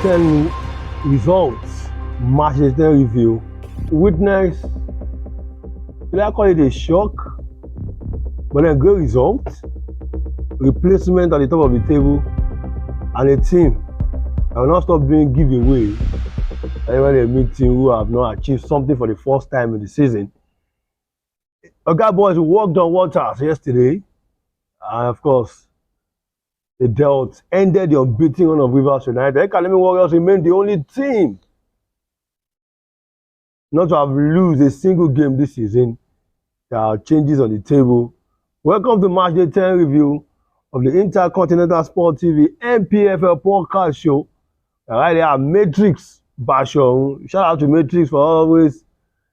10 results, Matchday 10 review. Witness, I call it a shock, but then great results, replacement at the top of the table, and a team that will not stop doing giveaway. When they meet team who have not achieved something for the first time in the season. Okay, boys, we walked on waters yesterday, and of course, they ended the unbeaten run of Rivers United. Academy Warriors remain the only team not to have lost a single game this season. There are changes on the table. Welcome to Matchday 10 review of the Intercontinental Sport TV NPFL Podcast show. Right there, Matrix Bashon. Shout out to Matrix for always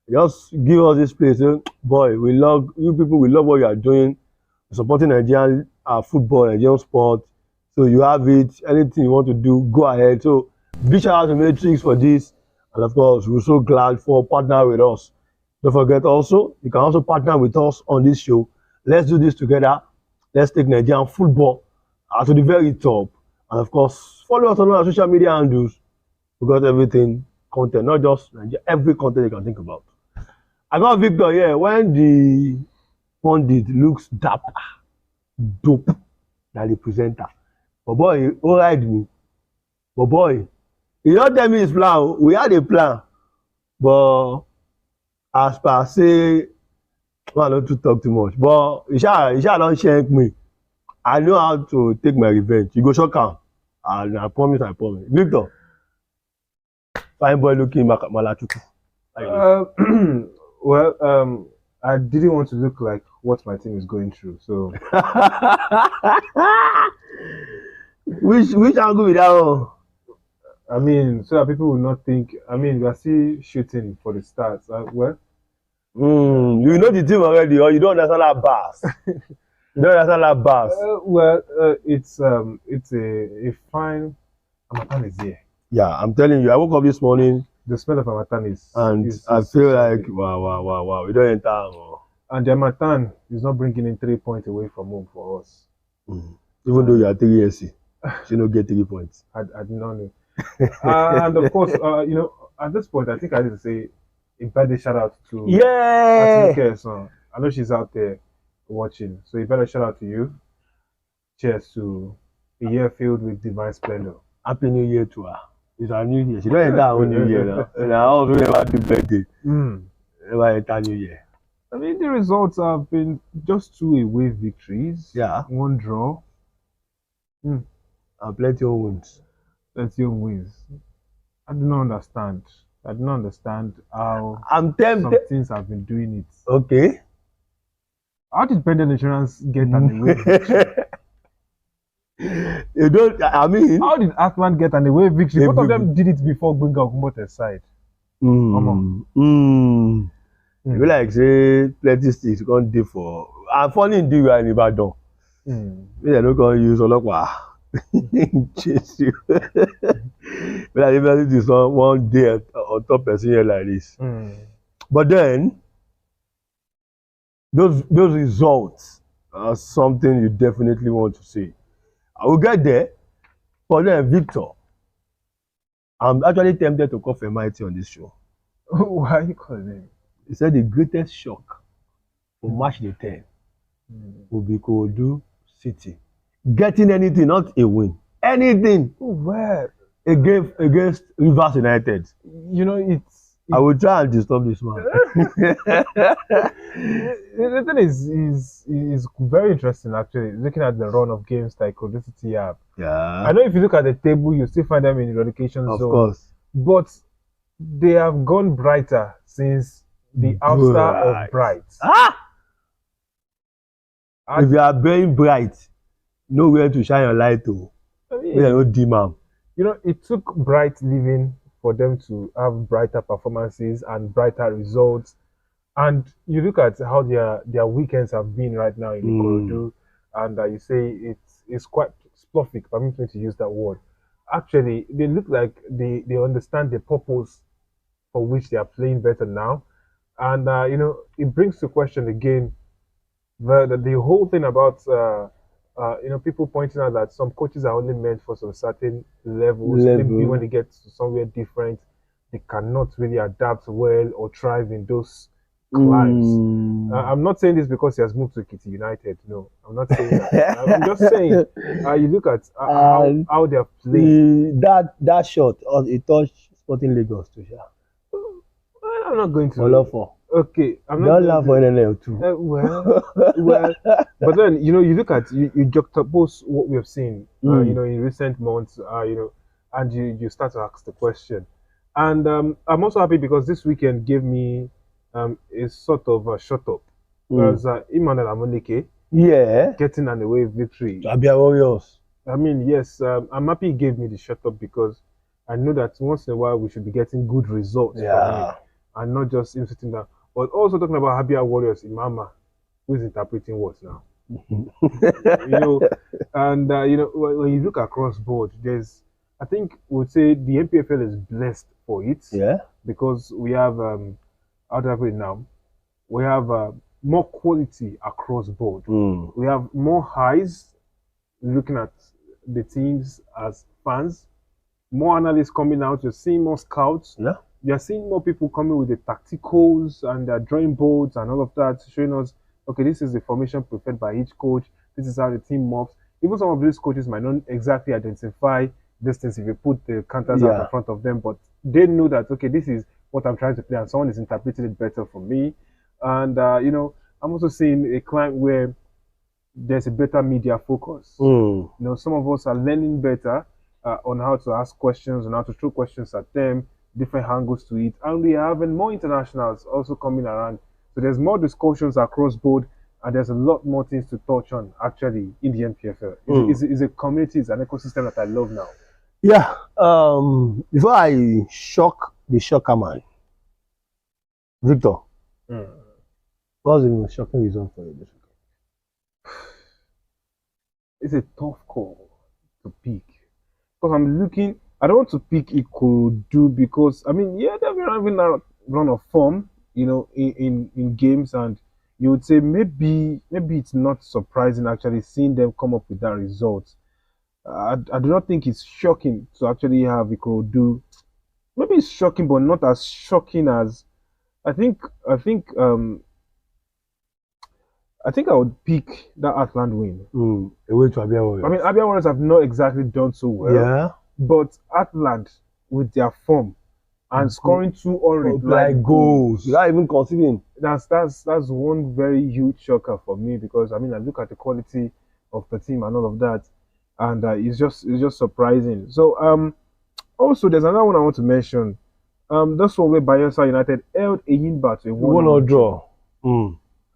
just give us this place. Boy, we love you people. We love what you are doing, supporting Nigerian football, Nigerian sport. So you have it. Anything you want to do, go ahead. So big shout out to Matrix for this, and of course, we're so glad for partnering with us. Don't forget also, you can also partner with us on this show. Let's do this together. Let's take Nigerian football to the very top, and of course, follow us on our social media handles. We got everything content, not just Nigeria, every content you can think about. I got Victor here. When the pundit looks dope than the presenter. But boy, all right me. But boy, he don't tell me his plan. We had a plan. But as per say, I don't to talk too much. But he shall don't shank me. I know how to take my revenge. You go shock him. And I promise. Victor. Fine boy looking Malachuku. Well, I didn't want to look like what my team is going through, so. Which angle with that one? I mean, so that people will not think. I mean, we are still shooting for the stars. Well. You know the team already, or you don't understand that bass. You don't understand that bass. It's a fine. Amatan is here. Yeah, I'm telling you. I woke up this morning. The smell of Amatan is. And I feel like wow. We don't enter. And the Amatan is not bringing in 3 points away from home for us. Even though you are 3 years, you don't get 3 points. I did not know. And of course, at this point, I think I need to say a birthday shout out to Atinúkẹ́ Ẹ̀sán. I know she's out there watching, so a better shout out to you. Cheers to a year filled with divine splendor. Happy New Year to her. It's our New Year. She don't enter her New Year now. And I also never do birthday. Never enter New Year. I mean, the results have been just 2 away victories. Yeah. 1 draw. And plenty of wins. Plenty of wins. I do not understand. How some things have been doing it. Okay. How did Pendant Insurance get an away victory? You don't. I mean, how did Ackman get an away victory? Both of them did it before Gbenga Ogunbote's side. You be like say plenty sticks can't do for. I'm funny in the in Ibadan. They don't gonna use Olokwa. Chase you. But I never did this one day on top person here like this. But then those results are something you definitely want to see. I will get there. But then Victor, I'm actually tempted to call Femaiti on this show. Why are you calling him? He said the greatest shock for Matchday 10 will be Koodu City getting anything, not a win, anything. Where? Against Rivers United. You know, I will try and disturb this man. The thing is very interesting actually. Looking at the run of games like Koodu City have. Yeah. I know if you look at the table, you still find them in the relegation zone. Of course. But they have gone brighter since the outstar of Bright. If you are very bright, nowhere to shine your light to. No dim. You know, it took Bright leaving for them to have brighter performances and brighter results. And you look at how their weekends have been right now in Ikorodu, and you say it's quite spluffic, permit me to use that word. Actually, they look like they understand the purpose for which they are playing better now. And, it brings to question again the whole thing about people pointing out that some coaches are only meant for some certain levels. Maybe when they get to somewhere different, they cannot really adapt well or thrive in those climbs. I'm not saying this because he has moved to Kitty United. No, I'm not saying that. I'm just saying you look at how they're playing. That shot, it touched Sporting Lagos too. I'm not going to. Okay, I'm not. Don't laugh for NNL too. Well, but then you look at you juxtapose what we have seen, in recent months, and you start to ask the question, and I'm also happy because this weekend gave me a sort of a shut up because Emmanuel Amonike, getting an away victory. Abia Warriors. I mean, yes, I'm happy he gave me the shut up because I know that once in a while we should be getting good results from him and not just him sitting down. But also talking about Abia Warriors, Imama, who is interpreting what now? And when you look across board, I think we would say the NPFL is blessed for it. Because we have how do I put it now? We have more quality across board. We have more highs looking at the teams as fans, more analysts coming out. You're seeing more scouts. You're seeing more people coming with the tacticals and their drawing boards and all of that, showing us, okay, this is the formation preferred by each coach. This is how the team moves. Even some of these coaches might not exactly identify these things if you put the counters out in front of them, but they know that, okay, this is what I'm trying to play, and someone is interpreting it better for me. And, I'm also seeing a climb where there's a better media focus. Some of us are learning better on how to ask questions and how to throw questions at them, different angles to it, and we are having more internationals also coming around. So there's more discussions across board, and there's a lot more things to touch on actually in the NPFL. It's a community, it's an ecosystem that I love now. Yeah. Before I shock the shocker man, Victor, what's the most shocking result for you this week? It's a tough call to pick because I'm looking. I don't want to pick Ikorodu because they've been having a run of form, in games, and you would say maybe it's not surprising actually seeing them come up with that result. I do not think it's shocking to actually have Ikorodu. Maybe it's shocking, but not as shocking as I think I would pick that Atlant win. Away to Abia Warriors. Abia Warriors have not exactly done so well. But Atlant, with their form and scoring 2 unreplied goals, without even considering, that's one very huge shocker for me because I look at the quality of the team and all of that, and it's just surprising. So also there's another one I want to mention. That's one where Bayelsa United held Eyimba to a 1-1 draw.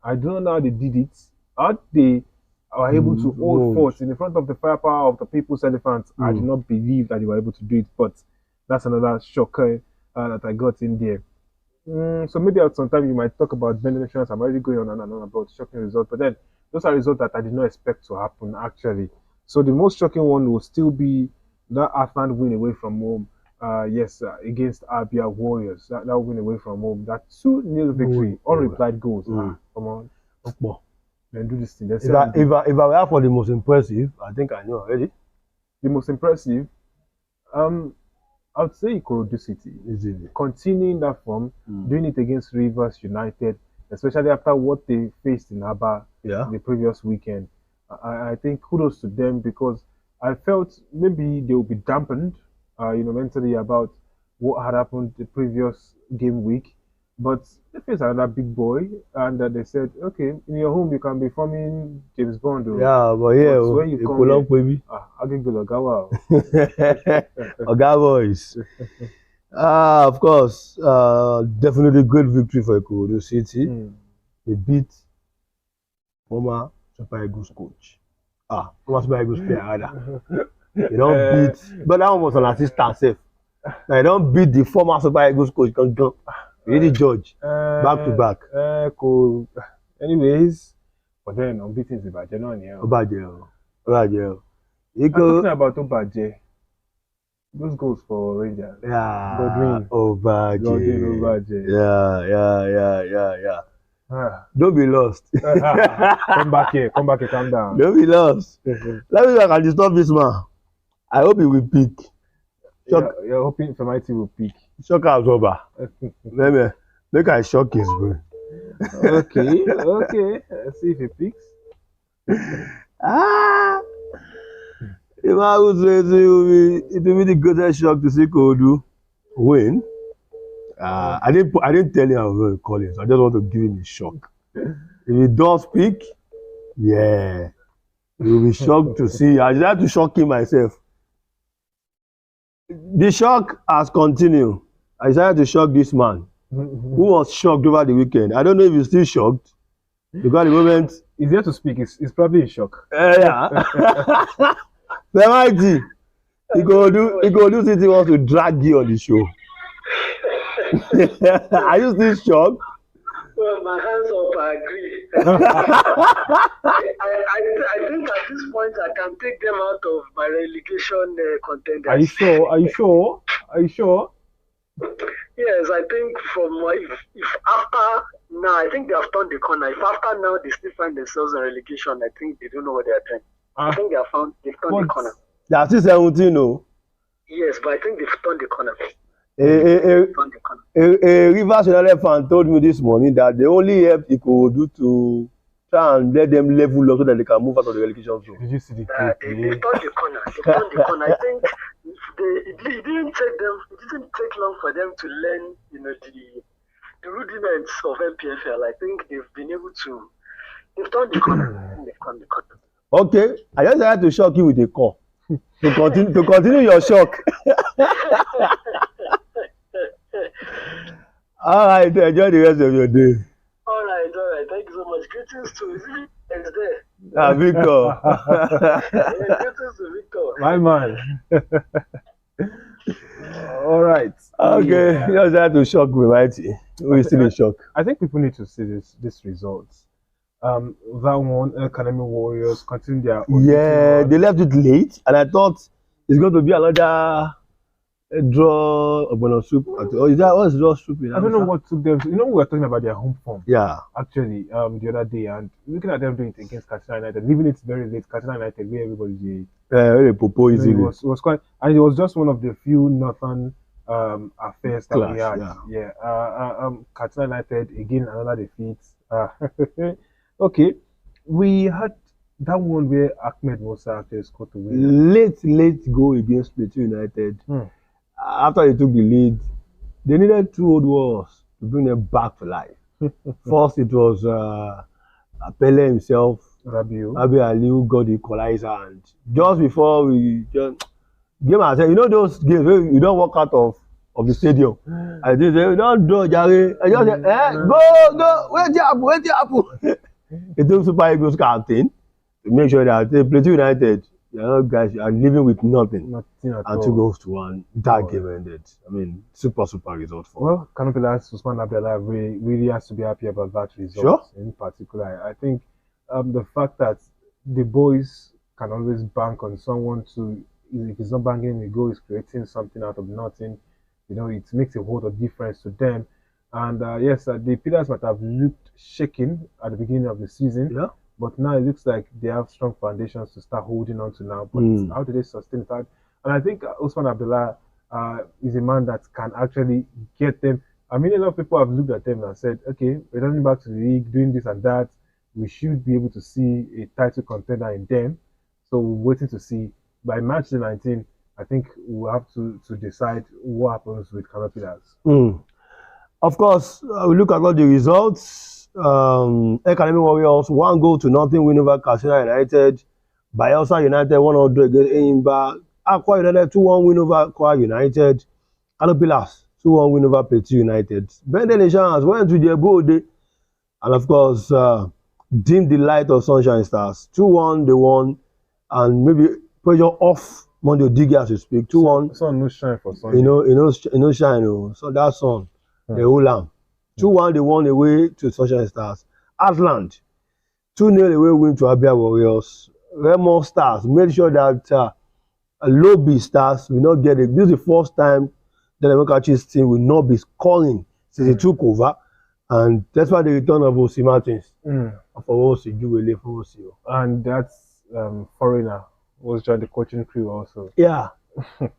I don't know how they did it. How they are able to hold forth in the front of the firepower of the People's Elephants. I do not believe that they were able to do it, but that's another shocker that I got in there. So maybe at some time you might talk about benedictions. I'm already going on and on about shocking results, but then those are results that I did not expect to happen actually. So the most shocking one will still be that Atlant win away from home. Against Abia Warriors. That win away from home. That 2-0 victory, unreplied goals. Come on. Then do this thing. If I were out for the most impressive, I think I know already. The most impressive, I would say Ikorodu City. Continuing that form, doing it against Rivers United, especially after what they faced in Aba the previous weekend. I think kudos to them because I felt maybe they will be dampened, mentally about what had happened the previous game week. But they faced another big boy, and they said, okay, in your home you can be forming James Bond. But when you come here, baby. Oga boys. Of course, definitely great victory for Ikorodu City. They beat former Super Eagles coach. Former Super Eagles player rather. They don't beat, but that one was an assistant safe. They don't beat the former Super Eagles coach. Really judge back to back. Cool. Anyways, but then unbeaten is Obaje no ni. Obaje. I'm talking about Obaje. Those goals for Rangers. Godwin Obaje. Yeah. Don't be lost. Come back here, calm down. Don't be lost. Let me see if I can disturb this man. I hope he will pick. You're hoping Femaiti will pick. Shock absorber. Make I shock his brain. Okay. Let's see if he picks. If I would say it will be the greatest shock to see Kodu win. I didn't tell him I was going to call him, so I just want to give him a shock. If he does pick, yeah, he will be shocked to see. I just have to shock him myself. The shock has continued. I decided to shock this man who was shocked over the weekend. I don't know if he's still shocked because at the moment he's here to speak. He's probably in shock. Yeah. The mighty. He go do since he wants to drag you on the show. Are you still shocked? Well, my hands up, I agree. I think at this point I can take them out of my relegation contenders. Are you sure? Yes, I think if after now, I think they have turned the corner. If after now they still find themselves in relegation, I think they don't know what they are doing. I think they've turned the corner. They are still 17, no? Yes, but I think they've turned the corner. A Rivers United fan told me this morning that the only help he could do to try and let them level up so that they can move out of the relegation zone. Did you see the they turned the corner. I think it didn't take long for them to learn, the rudiments of NPFL. I think they've turned the corner. Okay, I just had to shock you with a call. to continue your shock. All right, enjoy the rest of your day. All right. Thank you so much. Greetings to there. Victor. Greetings to Victor. My man. All right. Okay, you just had to shock me, mighty. We're still in shock. I think people need to see this results. That one, Academy Warriors continue their. Yeah, they left it late, and I thought it's going to be another draw of soup. Or is that what's draw soup? I don't know what took them. We were talking about their home form. Yeah. Actually, the other day, and looking at them doing it against Katsina United, leaving it very late. Katsina United, where everybody. Easily. It was quite, and it was just one of the few northern affairs that we had. Yeah. Katsina United again, another defeat. Okay, we had that one where Ahmed Musa actually scored to win. Late goal against Plateau United. After they took the lead, they needed 2 old walls to bring them back to life. First, it was Pele himself, Rabi Ali, who got the equalizer, and just before we just game ourselves, those games where you don't walk out of the stadium. I just say, don't draw, Jare. I just say, go, wait the apple. It took Super Eagles captain to make sure that Plateau United, guys, are living with nothing and 2 goals to 1. That game ended. I mean, super result for. Well, Canopilas Usman Abdallah really has to be happy about that result. In particular, I think the fact that the boys can always bank on someone to, if he's not banking a goal, he's creating something out of nothing. It makes a world of difference to them. And yes, the pillars might have looked shaken at the beginning of the season. Yeah. But now it looks like they have strong foundations to start holding on to now. But how do they sustain that? And I think Usman Abdallah is a man that can actually get them. I mean, a lot of people have looked at them and said, okay, returning back to the league, doing this and that, we should be able to see a title contender in them. So we're waiting to see. By March the 19th, I think we'll have to decide what happens with Canopilas. Of course, we look at all the results. Academy Warriors 1-0 win over Katsina United. Bayelsa United 1-0 against Enyimba. Akwa United 2-1 win over Akwa United. Canopilas 2-1 win over Plateau United. Bendel Insurance went to their goal day, and of course, dim the light of Sunshine Stars. 2-1 they won, and maybe pressure off Monday Digi as you speak. 2-1. Sun no shine for Sunday. No shine. So that sun. The whole lamb. 2-1 they won away to Sunshine Stars. Atlant 2-0 away win to Abia Warriors. Remo Stars made sure that Lobby Stars will not get it. This is the first time that the Wakachi's team will not be scoring since they took over. And that's why the return of Osi Martins. Mm. For Osi, Juwele for Osi. And that's foreigner who was joined the coaching crew also. Yeah. I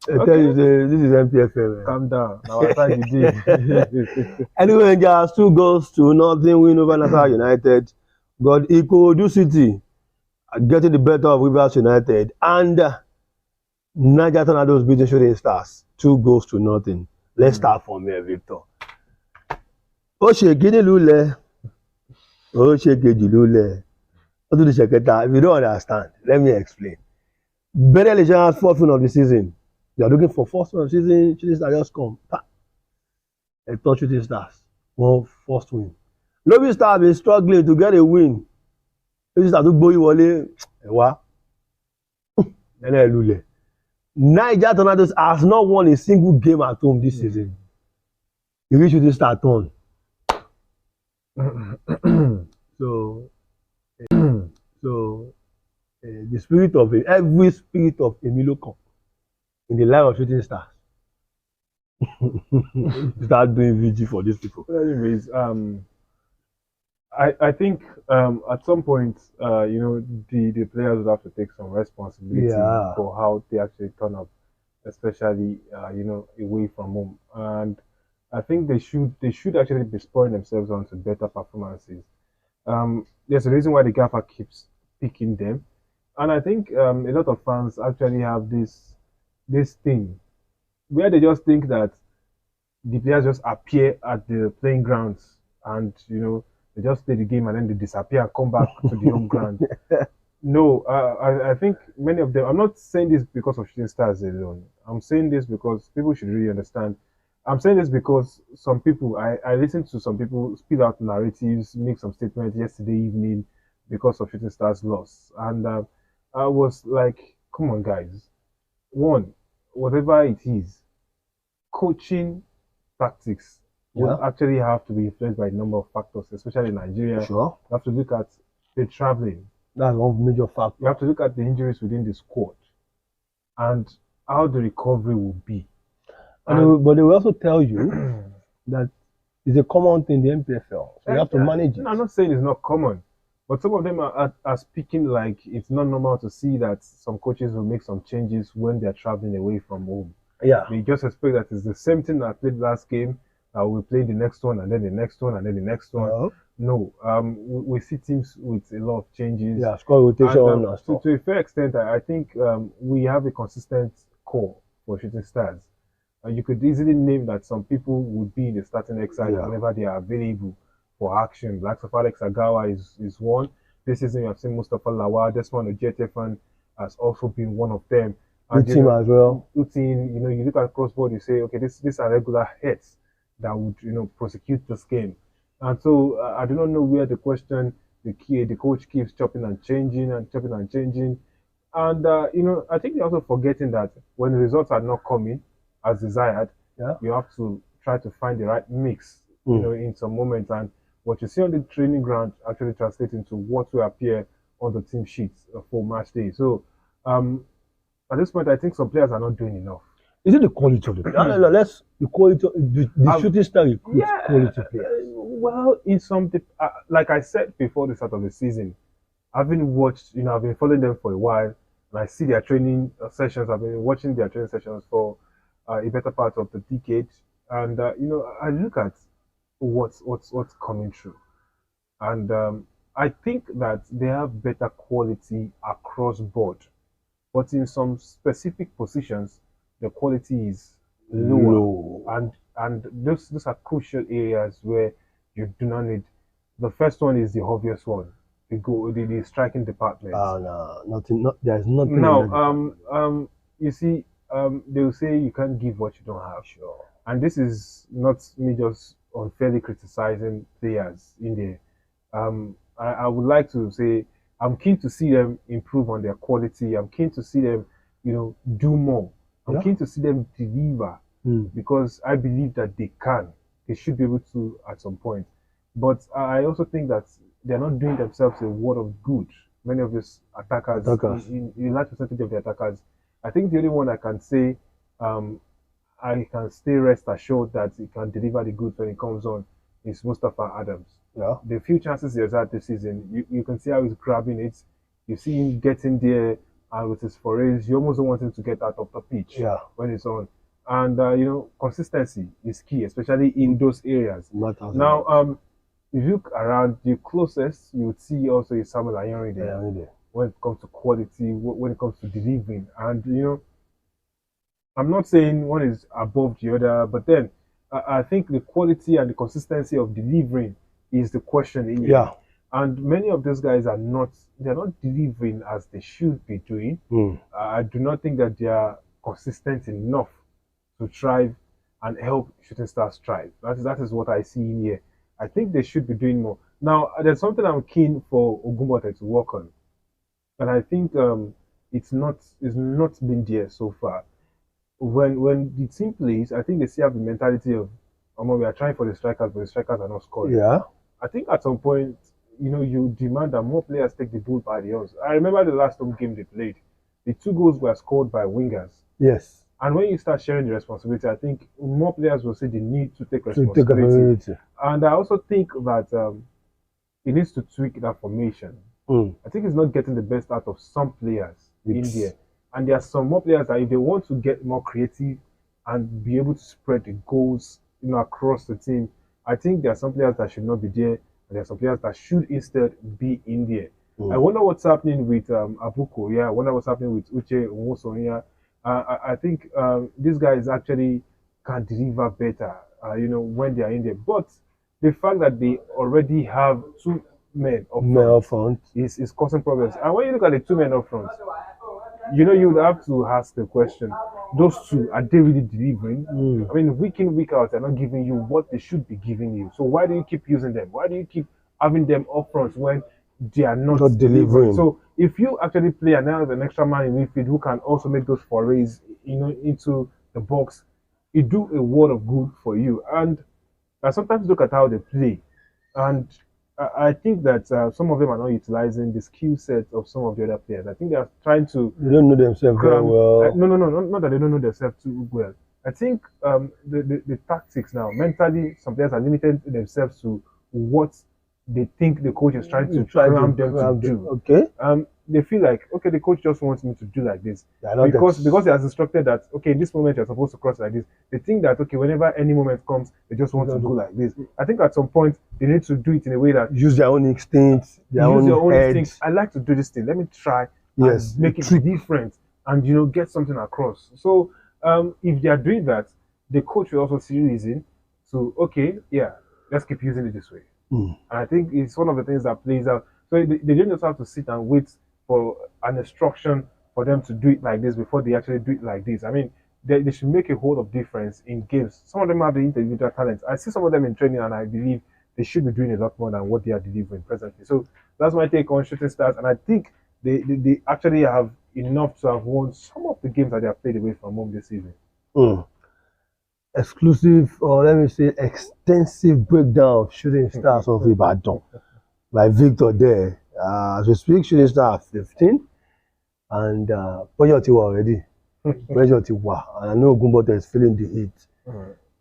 tell you, this is NPFL. Calm down. Now I thought you did. Anyway, just 2-0 win over Nassau United. Got Ikorodu City getting the better of Rivers United, and Niger Tornadoes beating Shooting Stars 2-0. Let's start from here, Victor. Ó ṣe kíní lulẹ̀, ó ṣe kejì lulẹ̀, ó tún ti ṣe kẹta. If you don't understand, let me explain. Better Legionnaires' fourth win of the season. You are looking for first win of the season. Shooting Stars just come. A touch Shooting Stars. One first win. Lobby Stars been struggling to get a win. Shooting Stars tó gbóyè wọlé ẹ̀wá. Ẹlẹ́ẹ̀lulẹ̀. Niger Tornadoes has not won a single game at home this season. You reach Shooting Stars turn. So the spirit of every spirit of Emilio come in the life of Shooting Stars. Start doing VG for these people. Anyways, I think at some point, the players would have to take some responsibility for how they actually turn up, especially away from home. And I think they should actually be spurring themselves on to better performances. There's a reason why the gaffer keeps picking them, and I think a lot of fans actually have this thing where they just think that the players just appear at the playing grounds and they just play the game and then they disappear and come back to the home ground. No, I think many of them. I'm not saying this because of Shooting Stars alone. I'm saying this because people should really understand. I'm saying this because some people, I listened to some people spill out narratives, make some statements yesterday evening because of Shooting Stars' loss. And I was like, come on, guys. One, whatever it is, coaching tactics will actually have to be influenced by a number of factors, especially in Nigeria. Sure. You have to look at the traveling. That's one major factor. You have to look at the injuries within the squad and how the recovery will be. But they will also tell you that it's a common thing in the NPFL. So you have to manage it. No, I'm not saying it's not common, but some of them are speaking like it's not normal to see that some coaches will make some changes when they're traveling away from home. Yeah. They just expect that it's the same thing that I played last game. We play the next one and then the next one and then the next one. No, we see teams with a lot of changes. Yeah, squad rotation and stuff. To a fair extent, I think we have a consistent core for Shooting Stars. You could easily name that some people would be in the starting exercise whenever they are available for action. Like Alex Agawa is one. This season you have seen Mustafa Lawal, Desmond Ojetefan has also been one of them. Good team as well. Good team, you look at crossboard, you say, okay, these are regular hits that would, prosecute this game. And so I do not know where the coach keeps chopping and changing. And, I think they're also forgetting that when the results are not coming as desired, you have to try to find the right mix, in some moments. And what you see on the training ground actually translates into what will appear on the team sheets for match day. So at this point, I think some players are not doing enough. Is it the quality of the players? The quality, the Shooting Star recruits quality players. Well, in some, like I said before the start of the season, I've been following them for a while, and I see their training sessions. I've been watching their training sessions for a better part of the decade, and I look at what's coming through, and I think that they have better quality across board, but in some specific positions, the quality is lower, and those are crucial areas where you do not need. The first one is the obvious one, the striking department. There's nothing. Now, you see, they will say you can't give what you don't have. Sure. And this is not me just unfairly criticizing players in there. I would like to say I'm keen to see them improve on their quality. I'm keen to see them, do more. I'm keen to see them deliver because I believe that they can. They should be able to at some point. But I also think that they're not doing themselves a world of good. Many of these attackers. In large percentage of the attackers, I think the only one I can say I can stay rest assured that he can deliver the goods when it comes on is Mustafa Adams. Yeah. The few chances he has had this season, you can see how he's grabbing it. You see him getting there, and with his forays, you almost don't want him to get out of the pitch when it's on. And consistency is key, especially in those areas. Now, if you look around, the closest you would see also is Samuel Ayanri there. When it comes to quality, when it comes to delivering, and I'm not saying one is above the other, but then I think the quality and the consistency of delivering is the question in here. And many of those guys they're not delivering as they should be doing. I do not think that they are consistent enough to thrive and help Shooting Stars thrive. That is what I see in here. I think they should be doing more. Now, there's something I'm keen for Ogumbote to work on, and I think it's not been there so far. When the team plays, I think they still have the mentality of, we are trying for the strikers, but the strikers are not scoring. I think at some point, you demand that more players take the bull by the horns. I remember the last home game they played. The 2 goals were scored by wingers. Yes. And when you start sharing the responsibility, I think more players will see the need to take responsibility. And I also think that he needs to tweak that formation. I think he's not getting the best out of some players in there. And there are some more players that if they want to get more creative and be able to spread the goals, across the team, I think there are some players that should not be there, and there are some players that should instead be in there. I wonder what's happening with Abuko. I wonder what's happening with Uche Nwosonya. I think these guys actually can deliver better, when they are in there. But the fact that they already have 2 men up front is causing problems. And when you look at the 2 men up front, you would have to ask the question, those 2, are they really delivering? I mean, week in, week out, they're not giving you what they should be giving you. So why do you keep using them? Why do you keep having them up front when they are not delivering? So if you actually play an extra man in midfield who can also make those forays, into the box, it do a world of good for you. And I sometimes look at how they play, and I think that some of them are not utilizing the skill set of some of the other players. I think they are trying to. They don't know themselves very well. No, not that they don't know themselves too well. I think the tactics now, mentally, some players are limited themselves to what they think the coach is trying to cram them to do. Okay. They feel like, okay, the coach just wants me to do like this because he has instructed that, okay, in this moment you're supposed to cross like this. They think that, okay, whenever any moment comes, they just want to go like this. I think at some point they need to do it in a way that use their own instincts, their own instincts. I like to do this thing. Let me try and make it different and get something across. So if they are doing that, the coach will also see reason. So okay, let's keep using it this way. And I think it's one of the things that plays out. So they don't just have to sit and wait for an instruction for them to do it like this before they actually do it like this. I mean, they should make a whole of difference in games. Some of them have the individual talents. I see some of them in training, and I believe they should be doing a lot more than what they are delivering presently. So that's my take on Shooting Stars, and I think they actually have enough to have won some of the games that they have played away from home this season. Exclusive, or let me say extensive breakdown of Shooting Stars of Ibadan by Victor there. As we speak, Shooting Stars 15, and pressure Tiwa already. Pressure Tiwa, and I know Ogumbote is feeling the heat.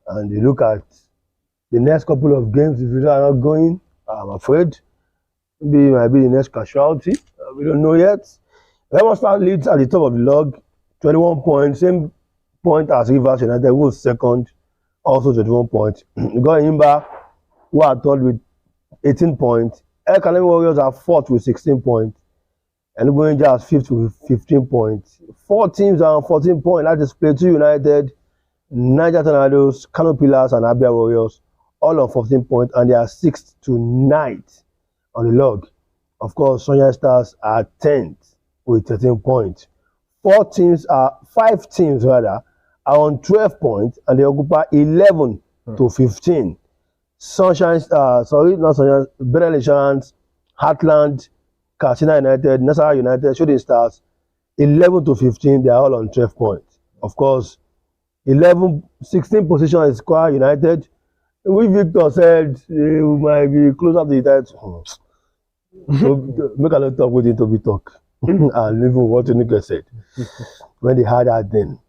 And you look at the next couple of games, if you are not going, I'm afraid maybe it might be the next casualty. We don't know yet. Remo Stars leads at the top of the log, 21 points, same point as Rivers United, who was second, also 21 points. You got Imba, who are third with 18 points. El Kanemi Warriors are fourth with 16 points. And Rangers are fifth with 15 points. 4 teams are on 14 points. That is Plateau United, Niger Tornadoes, Kano Pillars, and Abia Warriors, all on 14 points, and they are 6th to 9th on the log. Of course, Sunshine Stars are 10th with 13 points. 5 teams are on 12 points, and they occupy 11 to 15. Sunshine, not Sunshine, Beryl Insurance, Heartland, Katsina United, Nasarawa United, Shooting Stars, 11 to 15, they are all on 12 points. Of course, 16 position is Kwara United. We Victor said we might be closer to the title. So make a lot of waiting to be talk. And even what Unika said when they had that then.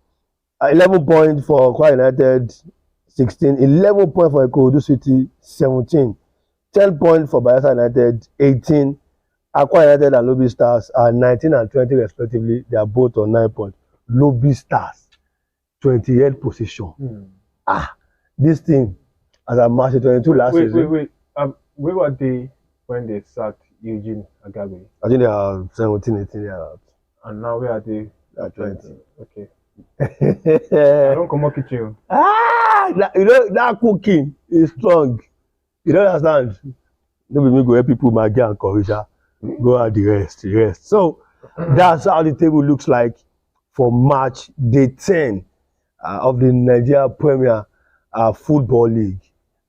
11 points for Kwara United, 16, 11 points for Ikorodu City, 17, 10 points for Bayelsa United, 18, Akwa United and Lobby Stars are 19 and 20 respectively. They are both on 9 points. Lobby Stars, 28th position. This team, as I March 22 last season. Wait. Where were they when they sacked Eugene Agabe? I think they are 17, 18 years out. And now where are they? They are 20. Okay. I don't come up kitchen. That cooking is strong. You don't understand? Don't be me go help people, Maggie and Korisha. Go at the rest. So that's how the table looks like for March day 10 of the Nigeria Premier Football League.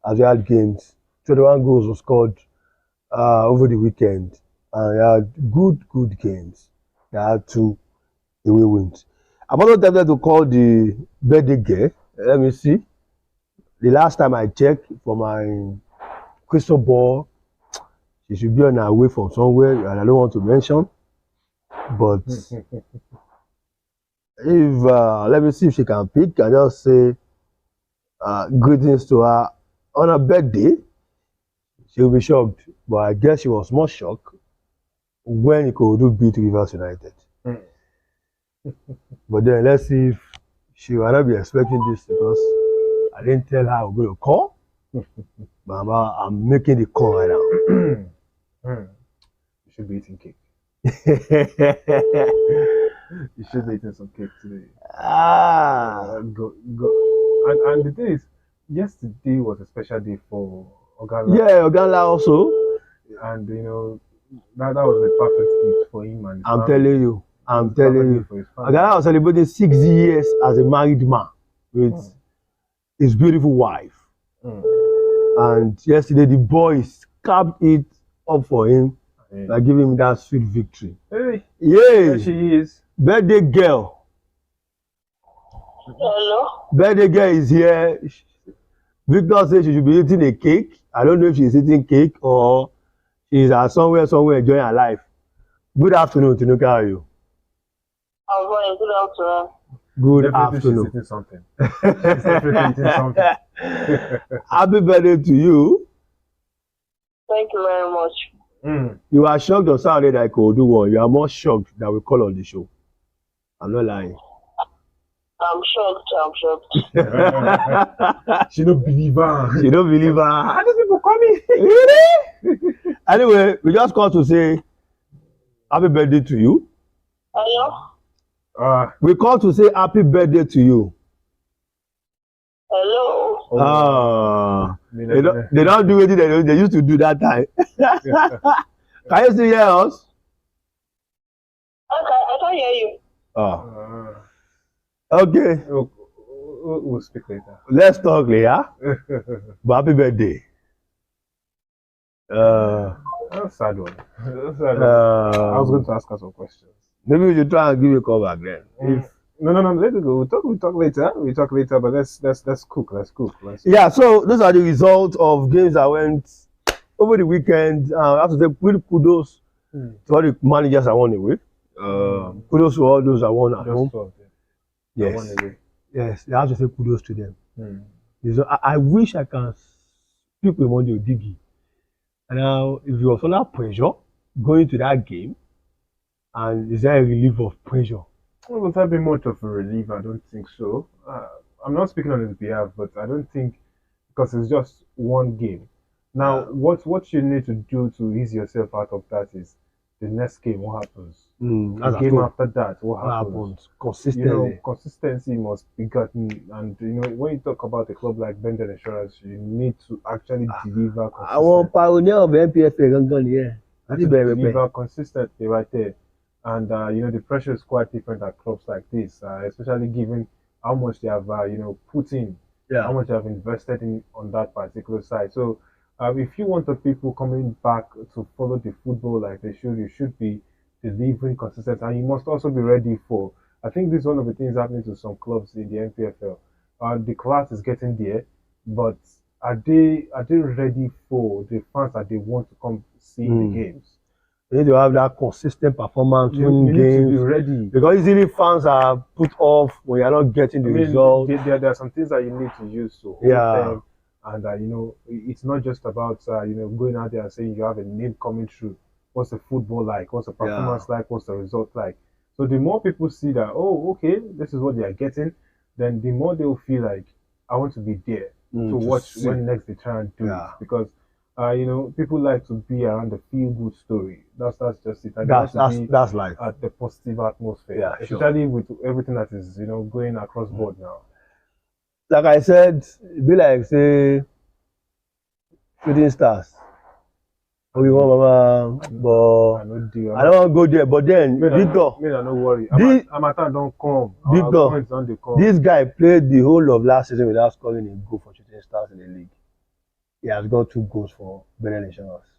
As we had games, 21 goals were scored over the weekend, and they had good games. They had 2 away wins. I'm also tempted to call the birthday girl. Let me see. The last time I checked for my crystal ball, she should be on her way from somewhere, and I don't want to mention. But if let me see if she can pick. I just say greetings to her on her birthday. She will be shocked, but I guess she was more shocked when Ikorodu beat Rivers United. But then let's see if she will not be expecting this, because I didn't tell her I'm going to call. But I'm making the call right now. You should be eating cake. You should be eating some cake today. Go. And the thing is, yesterday was a special day for Ogala. Yeah, Ogala also. And you know, that was a perfect gift for him and his I'm family. telling you. Ogala was celebrating 6 years as a married man with his beautiful wife. And yesterday the boys capped it up for him by giving him that sweet victory. Hey, Yeah, there she is. birthday girl. Hello? Birthday girl is here. Victor says she should be eating a cake. I don't know if she's eating cake or she's somewhere enjoying her life. Good afternoon, Tinuka. How are you? I'm fine. Good afternoon. Good Definitely afternoon. She's eating something. She's definitely eating something. Happy birthday to you. Thank you very much. You are shocked on Saturday that I could do one. You are more shocked that we call on the show. I'm not lying. I'm shocked. She don't believe her. You don't believe her. How do people call me? Really? Anyway, we just called to say happy birthday to you. Hello? We called to say happy birthday to you. Hello? They don't do anything they used to do that time. Can you still hear us? I can't hear you. Okay. We'll speak later. Let's talk later. But happy birthday. That's a sad one. I was going to ask her some questions. Maybe we should try and give you a call back then. No. Let it go. We'll talk later. But let's cook. Yeah. So those are the results of games that went over the weekend. I have to say, kudos to all the managers that won away. Kudos to all those that won at home. Yes. Yes. They have to say kudos to them. I wish I can speak with Monday Odigi. Now, if you was under pressure going to that game, and is there a relief of pressure? Well, would that be much of a relief? I don't think so. I'm not speaking on his behalf, but I don't think, because it's just one game. Now, what you need to do to ease yourself out of that is the next game. What happens? The game after that, what happens? Consistently. Consistency must be gotten. And when you talk about a club like Bendel Insurance, you need to actually deliver consistently. I want pioneer of NPFL here. Deliver consistently right there. And the pressure is quite different at clubs like this, especially given how much they have put in, how much they have invested in on that particular side. So if you want the people coming back to follow the football like they should, you should be delivering consistent, and you must also be ready for. I think this is one of the things happening to some clubs in the NPFL. The class is getting there, but are they ready for the fans that they want to come see the games? You need to have that consistent performance, You winning need to be games. ready. Because easily fans are put off when you're not getting the result. There are some things that you need to use to hold them, and it's not just about going out there and saying you have a name coming through. What's the football like? What's the performance like? What's the result like? So the more people see that, oh, okay, this is what they are getting, then the more they will feel like, I want to be there to watch when next they try and do it. Because people like to be around the feel-good story. That's just it. And That's life. At the positive atmosphere, Yeah, especially with everything that is going across board now. Like I said, it be like say shooting stars. We want mama, but I don't want to go there. But then Victor, no worry. Amatan don't come. Victor, this guy played the whole of last season without scoring a goal for shooting stars in the league. He has got 2 goals for Benin Insurance.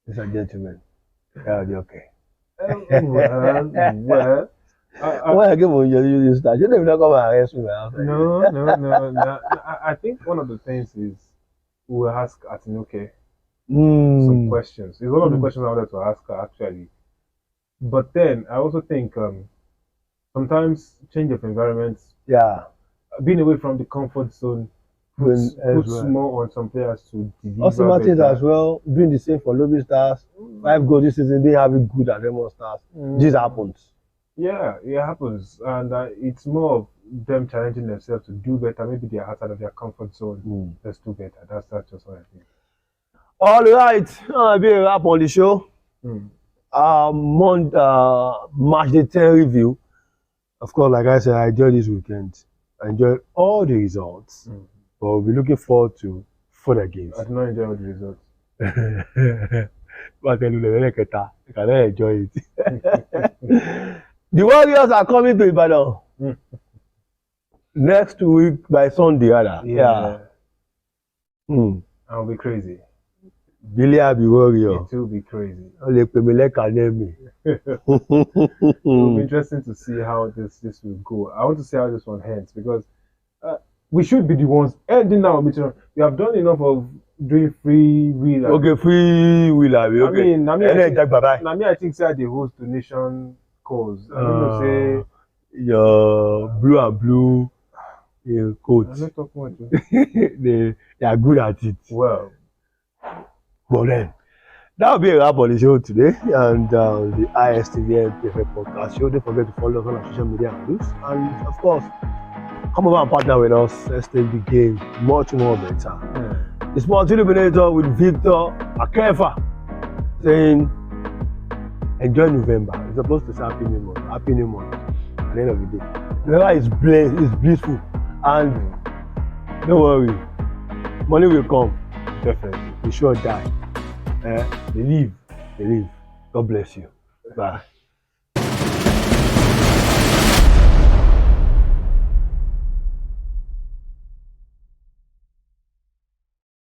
Ladies and gentlemen, that'll be okay. Well. Why I give you this stars? You don't even come and arrest me. No. I think one of the things is we'll ask Atinoke some questions. It's one of the questions I wanted to ask her actually. But then I also think sometimes change of environment, being away from the comfort zone puts more on some players to deliver. Also Martins as well, doing the same for Lobby Stars. 5 goals this season, they have it good at Remo Stars. This happens. Yeah, it happens, and it's more of them challenging themselves to do better. Maybe they are outside of their comfort zone. Let's do better. That's just what I think. All right, I'll be a wrap on the show. Matchday 10 review. Of course, like I said, I enjoyed this weekend. I enjoyed all the results, but we'll be looking forward to further games. I did not enjoy all the results. But you cannot enjoy it. The Warriors are coming to Ibadan next week by Sunday, rather. Yeah. I'll be crazy. Billy will be Warrior. It will be crazy. It will be interesting to see how this will go. I want to see how this one ends because we should be the ones ending now. We have done enough of doing free will. Okay, free will. Okay. I think say they host donation calls. I don't know say your blue and blue coach. I'm not talking much. they are good at it. Well, but then that'll be a wrap on the show today and the ISTV NPFL Podcast show. Don't forget to follow us on our social media handles and of course come over and partner with us. Let's take the game much more better. The Sports Illuminator with Victor Akefa saying enjoy November. It's supposed to say happy new month. Happy new month at the end of the day. November is blissful and don't worry, money will come. Definitely. We sure die. Believe. God bless you. Bye.